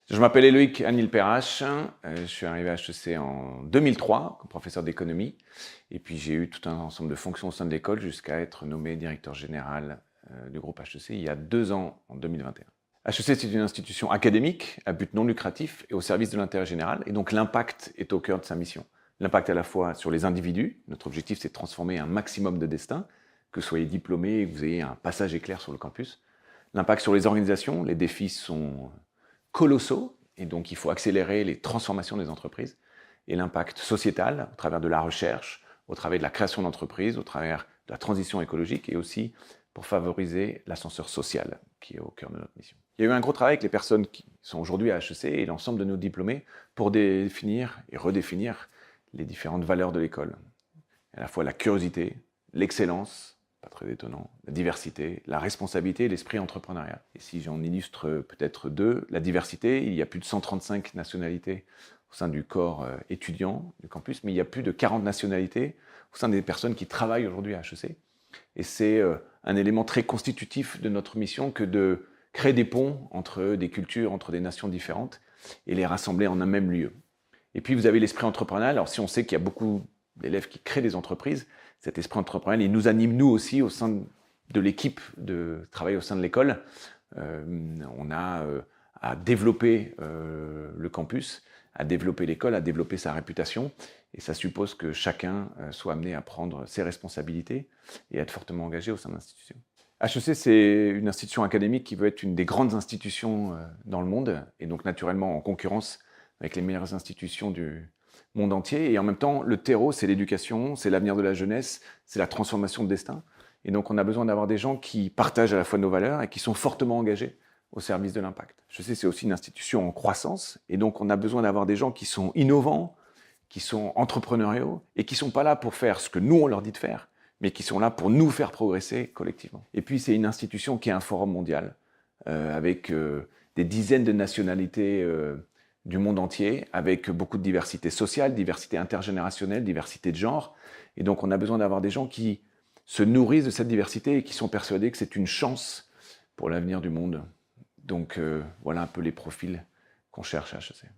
Je m'appelle Loïc Anil Perrache, je suis arrivé à HEC en 2003 comme professeur d'économie et puis j'ai eu tout un ensemble de fonctions au sein de l'école jusqu'à être nommé directeur général du groupe HEC il y a 2 ans, en 2021. HEC, c'est une institution académique à but non lucratif et au service de l'intérêt général, et donc l'impact est au cœur de sa mission. L'impact à la fois sur les individus, notre objectif c'est de transformer un maximum de destins, que vous soyez diplômé et que vous ayez un passage éclair sur le campus. L'impact sur les organisations, les défis sont colossaux, et donc il faut accélérer les transformations des entreprises, et l'impact sociétal, au travers de la recherche, au travers de la création d'entreprises, au travers de la transition écologique, et aussi pour favoriser l'ascenseur social, qui est au cœur de notre mission. Il y a eu un gros travail avec les personnes qui sont aujourd'hui à HEC et l'ensemble de nos diplômés pour définir et redéfinir les différentes valeurs de l'école. À la fois la curiosité, l'excellence, pas très étonnant, la diversité, la responsabilité et l'esprit entrepreneurial. Et si j'en illustre peut-être 2, la diversité, il y a plus de 135 nationalités au sein du corps étudiant du campus, mais il y a plus de 40 nationalités au sein des personnes qui travaillent aujourd'hui à HEC. Et c'est un élément très constitutif de notre mission que de créer des ponts entre des cultures, entre des nations différentes, et les rassembler en un même lieu. Et puis vous avez l'esprit entrepreneurial. Alors si on sait qu'il y a beaucoup d'élèves qui créent des entreprises, cet esprit entrepreneurial, il nous anime nous aussi au sein de l'équipe de travail au sein de l'école. On a à développer le campus, à développer l'école, à développer sa réputation, et ça suppose que chacun soit amené à prendre ses responsabilités et à être fortement engagé au sein de l'institution. HEC, c'est une institution académique qui veut être une des grandes institutions dans le monde, et donc naturellement en concurrence avec les meilleures institutions du monde entier. Et en même temps, le terreau, c'est l'éducation, c'est l'avenir de la jeunesse, c'est la transformation de destin. Et donc on a besoin d'avoir des gens qui partagent à la fois nos valeurs et qui sont fortement engagés au service de l'impact. HEC, c'est aussi une institution en croissance, et donc on a besoin d'avoir des gens qui sont innovants, qui sont entrepreneuriaux, et qui ne sont pas là pour faire ce que nous, on leur dit de faire, mais qui sont là pour nous faire progresser collectivement. Et puis c'est une institution qui est un forum mondial, avec des dizaines de nationalités du monde entier, avec beaucoup de diversité sociale, diversité intergénérationnelle, diversité de genre. Et donc on a besoin d'avoir des gens qui se nourrissent de cette diversité et qui sont persuadés que c'est une chance pour l'avenir du monde. Donc voilà un peu les profils qu'on cherche à HEC.